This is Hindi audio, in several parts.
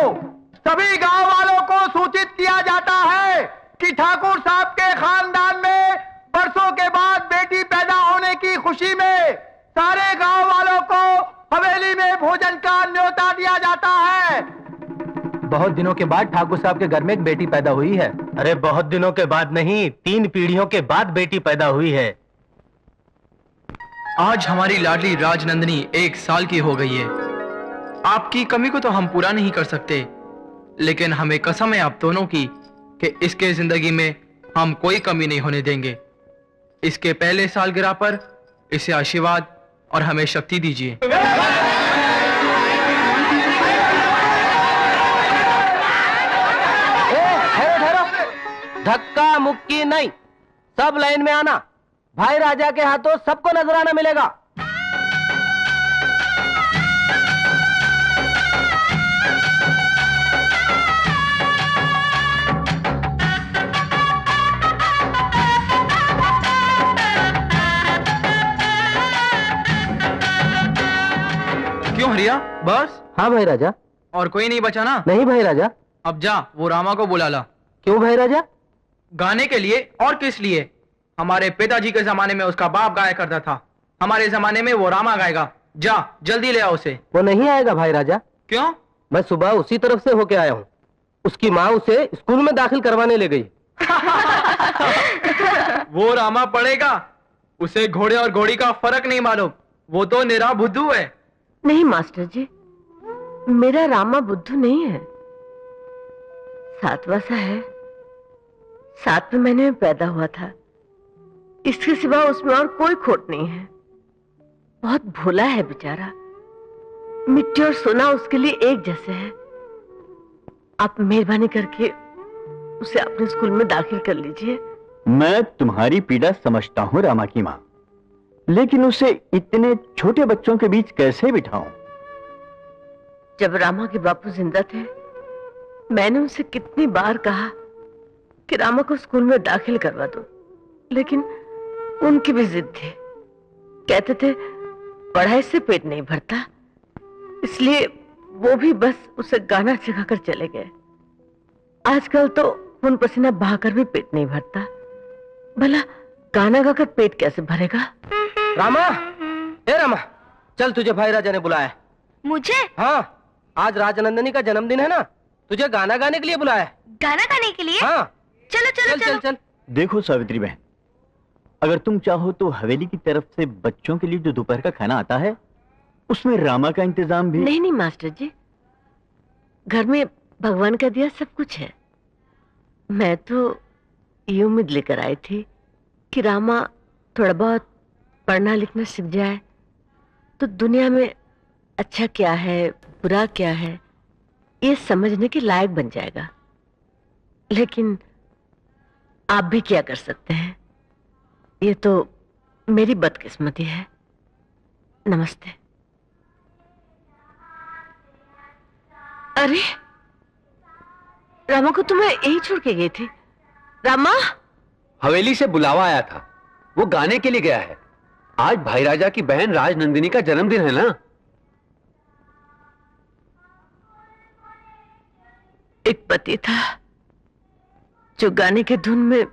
सभी गांव वालों को सूचित किया जाता है कि ठाकुर साहब के खानदान में बरसों के बाद बेटी पैदा होने की खुशी में सारे गांव वालों को हवेली में भोजन का न्योता दिया जाता है। बहुत दिनों के बाद ठाकुर साहब के घर में एक बेटी पैदा हुई है। अरे बहुत दिनों के बाद नहीं, 3 पीढ़ियों के बाद बेटी पैदा हुई है। आज हमारी लाडली राजनंदिनी 1 साल की हो गई है। आपकी कमी को तो हम पूरा नहीं कर सकते, लेकिन हमें कसम है आप दोनों की कि इसके जिंदगी में हम कोई कमी नहीं होने देंगे। इसके पहले सालगिरह पर इसे आशीर्वाद और हमें शक्ति दीजिए। धक्का मुक्की नहीं, सब लाइन में आना। भाई राजा के हाथों सबको नजराना मिलेगा। क्यों हरिया, बस? हाँ भाई राजा। और कोई नहीं बचा ना? नहीं भाई राजा। अब जा, वो रामा को बुला ला। क्यों भाई राजा? गाने के लिए और किस लिए? हमारे पिताजी के जमाने में उसका बाप गाया करता था, हमारे जमाने में वो रामा गाएगा। जा जल्दी ले आओ उसे। वो नहीं आएगा भाई राजा। क्यों? मैं सुबह उसी तरफ से होके आया हूँ। उसकी माँ उसे स्कूल में दाखिल करवाने ले गई। वो रामा पढ़ेगा, उसे घोड़े और घोड़ी का फर्क नहीं मालूम। वो तो निरा बुद्धू है। नहीं मास्टर जी, मेरा रामा बुद्धू नहीं है, सातवां सा है। 7वें महीने में पैदा हुआ था। इसके सिवा उसमें और कोई खोट नहीं है। बहुत भोला है बेचारा। मिट्टी और सोना उसके लिए एक जैसे है। आप मेहरबानी करके उसे अपने स्कूल में दाखिल कर लीजिए। मैं तुम्हारी पीड़ा समझता हूँ रामा की माँ, लेकिन उसे इतने छोटे बच्चों के बीच कैसे बिठाऊं? जब रामा के बापू जिंदा थे, मैंने उनसे कितनी बार कहा कि रामा को स्कूल में दाखिल करवा दो, लेकिन उनकी भी जिद थी। कहते थे पढ़ाई से पेट नहीं भरता, इसलिए वो भी बस उसे गाना सिखाकर चले गए। आजकल तो खून पसीना बहाकर भी पेट नहीं भरता, भला गाना गाकर पेट कैसे भरेगा? रामा, ए रामा, चल तुझे भाई राजा ने बुलाया है। मुझे? हाँ, आज राजनंदिनी का जन्मदिन है ना, तुझे गाना गाने के लिए बुलाया है। गाना गाने के लिए? हाँ। चलो चलो चल, चल, चल। देखो सावित्री बहन, अगर तुम चाहो तो हवेली की तरफ से बच्चों के लिए जो दोपहर का खाना आता है उसमें रामा का इंतजाम भी। नहीं नहीं मास्टर जी, घर में भगवान का दिया सब कुछ है। मैं तो ये उम्मीद लेकर आई थी कि रामा थोड़ा बहुत पढ़ना लिखना सीख जाए तो दुनिया में अच्छा क्या है बुरा क्या है ये समझने के लायक बन जाएगा। लेकिन आप भी क्या कर सकते हैं, ये तो मेरी बदकिस्मती है। नमस्ते। अरे रामा को तो मैं यही छोड़ के गई थी। रामा? हवेली से बुलावा आया था, वो गाने के लिए गया है। आज भाई राजा की बहन राजनंदिनी का जन्मदिन है ना। एक पति था जो गाने के धुन में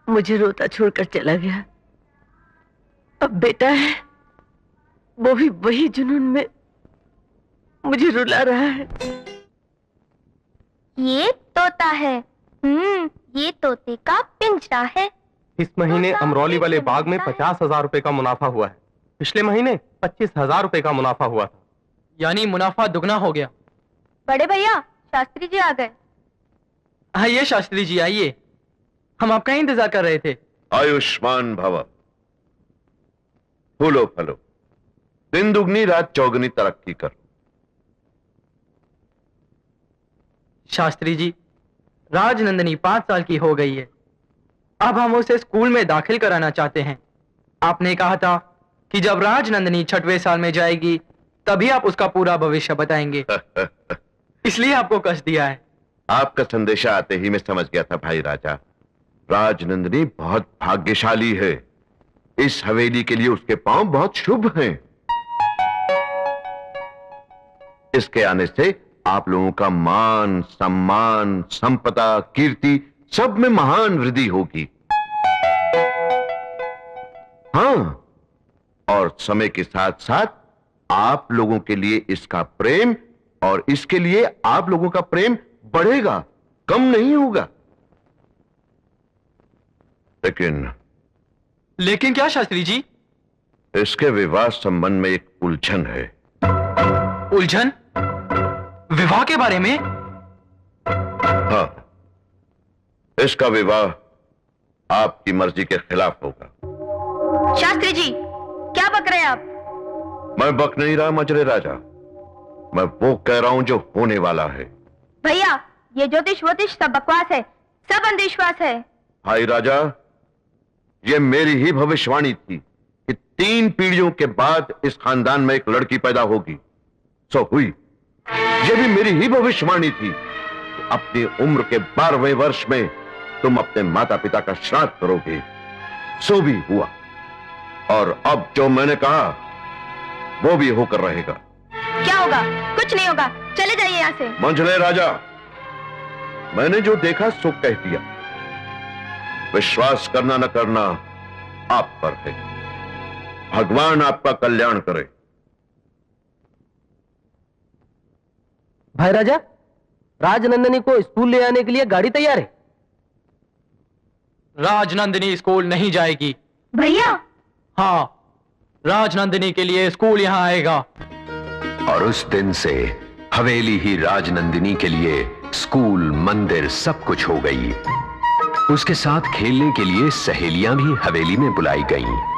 मुझे रोता छोड़कर चला गया। अब बेटा है, वो भी वही जुनून में मुझे रुला रहा है। ये तोता है। ये तोते का पिंजरा है। इस महीने अमरौली वाले बाग में 50,000 रुपए का मुनाफा हुआ है। पिछले महीने 25,000 रुपए का मुनाफा हुआ था। यानी मुनाफा दुगना हो गया। बड़े भैया, शास्त्री जी आ गए। आइए शास्त्री जी आइए, हम आपका ही इंतजार कर रहे थे। आयुष्मान भव। फूलो फलो, दिन दुगनी रात चौगनी तरक्की करो। शास्त्री जी, राजनंदिनी 5 साल की हो गई है। अब हम उसे स्कूल में दाखिल कराना चाहते हैं। आपने कहा था कि जब राजनंदिनी 6वें साल में जाएगी तभी आप उसका पूरा भविष्य बताएंगे। इसलिए आपको कष्ट दिया है। आपका संदेशा आते ही मैं समझ गया था भाई राजा। राजनंदिनी बहुत भाग्यशाली है। इस हवेली के लिए उसके पांव बहुत शुभ हैं। इसके आने से आप लोगों का मान, सम्मान, संपदा, कीर्ति सब में महान वृद्धि होगी। हाँ, और समय के साथ साथ आप लोगों के लिए इसका प्रेम और इसके लिए आप लोगों का प्रेम बढ़ेगा, कम नहीं होगा। लेकिन क्या शास्त्री जी? इसके विवाह संबंध में एक उलझन है। उलझन? विवाह के बारे में? हाँ, इसका विवाह आपकी मर्जी के खिलाफ होगा। शास्त्री जी, क्या बक रहे हैं आप? मैं बक नहीं रहा मजरे राजा, मैं वो कह रहा हूं जो होने वाला है। भैया, ये ज्योतिष वोतिष सब बकवास है, सब अंधविश्वास है। भाई राजा, ये मेरी ही भविष्यवाणी थी कि 3 पीढ़ियों के बाद इस खानदान में एक लड़की पैदा होगी। सो हुई। ये भी मेरी ही भविष्यवाणी थी। अपनी उम्र के 12वें वर्ष में तुम अपने माता पिता का श्राद्ध करोगे। सो भी हुआ, और अब जो मैंने कहा वो भी होकर रहेगा। क्या होगा? कुछ नहीं होगा, चले जाइए यहाँ से। मंझले राजा, मैंने जो देखा सो कह दिया। विश्वास करना न करना आप पर है। भगवान आपका कल्याण करे। भाई राजा, राजनंदिनी को स्कूल ले आने के लिए गाड़ी तैयार है। राजनंदिनी स्कूल नहीं जाएगी। भैया? हाँ, राजनंदिनी के लिए स्कूल यहां आएगा। और उस दिन से हवेली ही राजनंदिनी के लिए स्कूल, मंदिर सब कुछ हो गई। उसके साथ खेलने के लिए सहेलियां भी हवेली में बुलाई गईं।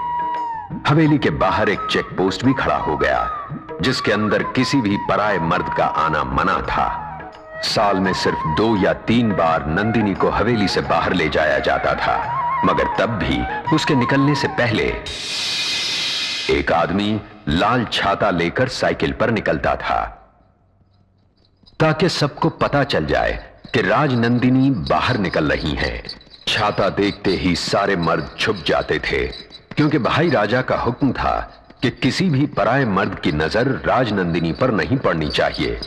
हवेली के बाहर एक चेक पोस्ट भी खड़ा हो गया, जिसके अंदर किसी भी पराये मर्द का आना मना था। साल में सिर्फ 2 या 3 बार नंदिनी को हवेली से बाहर ले जाया जाता था, मगर तब भी उसके निकलने से पहले एक आदमी लाल छाता लेकर साइकिल पर निकलता था, ताकि सबको पता चल जाए कि राजनंदिनी बाहर निकल रही हैं। छाता देखते ही सारे मर्द छुप जाते थे, क्योंकि भाई राजा का हुक्म था कि किसी भी पराये मर्द की नजर राजनंदिनी पर नहीं पड़नी चाहिए,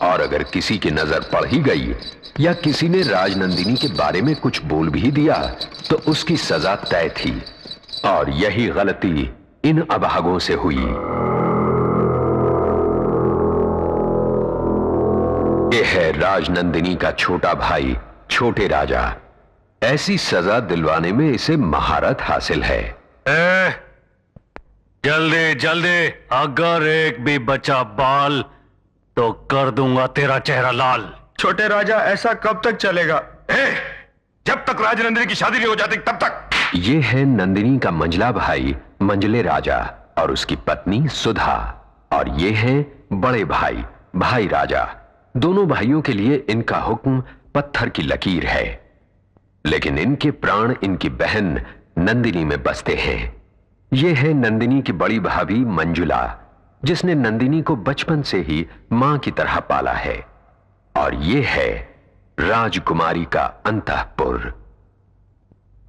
और अगर किसी की नजर पड़ ही गई या किसी ने राजनंदिनी के बारे में कुछ बोल भी दिया तो उसकी सजा तय थी। और यही गलती इन अभागों से हुई। यह है राजनंदिनी का छोटा भाई छोटे राजा। ऐसी सजा दिलवाने में इसे महारत हासिल है। जल्दी जल्दी, अगर एक भी बचा बाल तो कर दूंगा तेरा चेहरा लाल। छोटे राजा, ऐसा कब तक चलेगा? जब तक राजनंदिनी की शादी नहीं हो जाती तब तक। ये है नंदिनी का मंझला भाई मंझले राजा और उसकी पत्नी सुधा, और ये है बड़े भाई भाई राजा। दोनों भाइयों के लिए इनका हुक्म पत्थर की लकीर है, लेकिन इनके प्राण इनकी बहन नंदिनी में बसते हैं। ये है नंदिनी की बड़ी भाभी मंजुला, जिसने नंदिनी को बचपन से ही मां की तरह पाला है। और ये है राजकुमारी का अंतःपुर।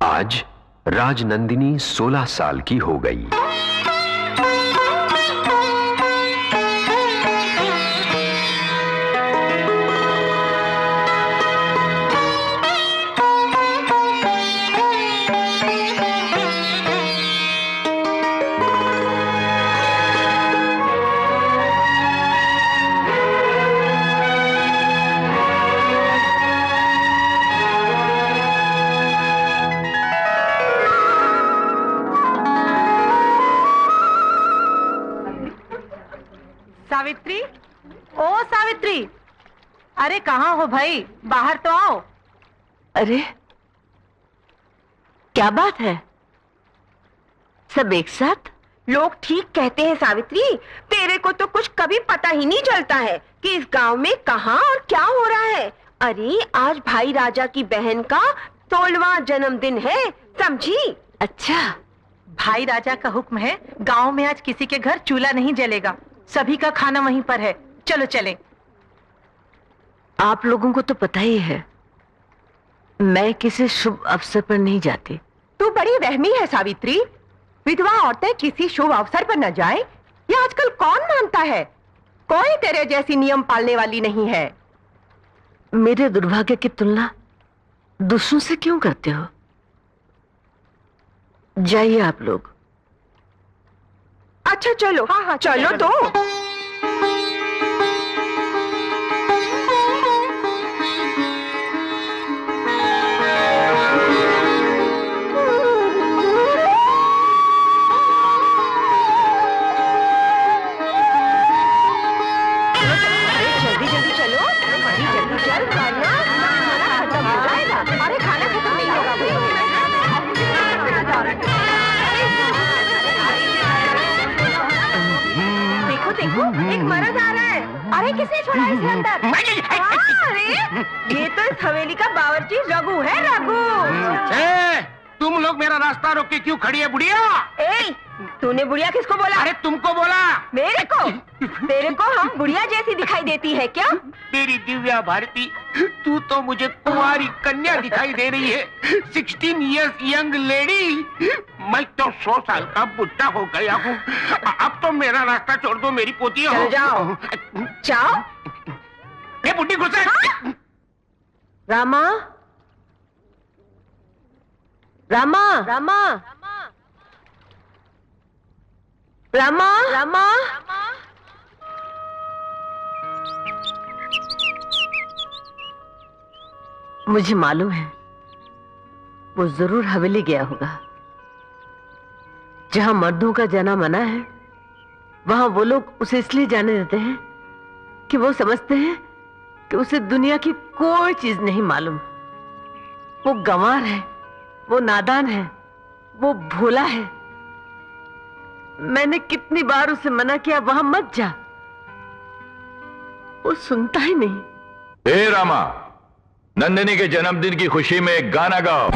आज राजनंदिनी 16 साल की हो गई। सावित्री, ओ सावित्री, अरे कहाँ हो भाई, बाहर तो आओ। अरे क्या बात है, सब एक साथ? लोग ठीक कहते हैं सावित्री, तेरे को तो कुछ कभी पता ही नहीं चलता है कि इस गांव में कहाँ और क्या हो रहा है। अरे आज भाई राजा की बहन का 16वां जन्मदिन है, समझी? अच्छा, भाई राजा का हुक्म है, गांव में आज किसी के घर चूल्हा नहीं जलेगा, सभी का खाना वहीं पर है। चलो चलें। आप लोगों को तो पता ही है, मैं किसी शुभ अवसर पर नहीं जाती। तू बड़ी रहमी है सावित्री, विधवा औरतें किसी शुभ अवसर पर न जाएं, ये आजकल कौन मानता है? कोई तेरे जैसी नियम पालने वाली नहीं है। मेरे दुर्भाग्य की तुलना दूसरों से क्यों करते हो? जाइए आप लोग। अच्छा चलो। हाँ, चलो तो। देखो एक मर्द आ रहा है। अरे किसने छोड़ा इसे अंदर? अरे ये तो इस हवेली का बावर्ची रघु है, रघु। तुम लोग मेरा रास्ता रोक के क्यों खड़ी है बुढ़िया? ए, तूने बुढ़िया किसको बोला? अरे तुमको बोला। मेरे को? तेरे को हम बुढ़िया जैसी दिखाई देती है क्या? मेरी दिव्या भारती, तू तो मुझे कुंवारी कन्या दिखाई दे रही है। 16 इयर्स यंग लेडी। मैं तो 100 साल का बुढ़ा हो गया हूँ। अब तो मेरा रास्ता छोड़ दो मेरी पोती। चलो जाओ। जाओ। ये बुढ़ी गुस्सा। रामा, रामा, रामा, रामा, रामा। मुझे मालूम है वो जरूर हवेली गया होगा। जहां मर्दों का जाना मना है, वहां वो लोग उसे इसलिए जाने देते हैं कि वो समझते हैं कि उसे दुनिया की कोई चीज नहीं मालूम। वो गंवार है, वो नादान है, वो भोला है। मैंने कितनी बार उसे मना किया वहां मत जा, वो सुनता ही नहीं। हे रामा, नंदिनी के जन्मदिन की खुशी में एक गाना गाओ।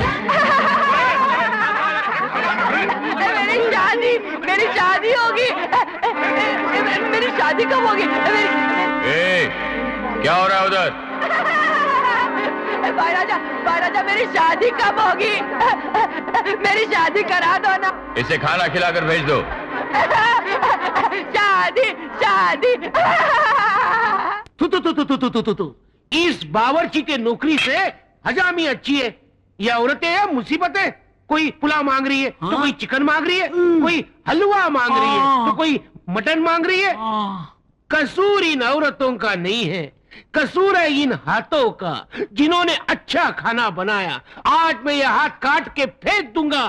मेरी शादी होगी। मेरी शादी कब होगी? क्या हो रहा है उधर? भाई राजा मेरी शादी कब होगी? मेरी शादी करा दो ना। इसे खाना खिलाकर भेज दो। शादी शादी। तू इस बावर्ची के नौकरी से हजामी अच्छी है। ये औरतें हैं मुसीबतें। कोई पुलाव मांग रही है तो कोई चिकन मांग रही है, कोई हलवा मांग रही है तो कोई मटन मांग रही है। कसूर इन औरतों का नहीं है, कसूर है इन हाथों का जिन्होंने अच्छा खाना बनाया। आज मैं ये हाथ काट के फेंक दूंगा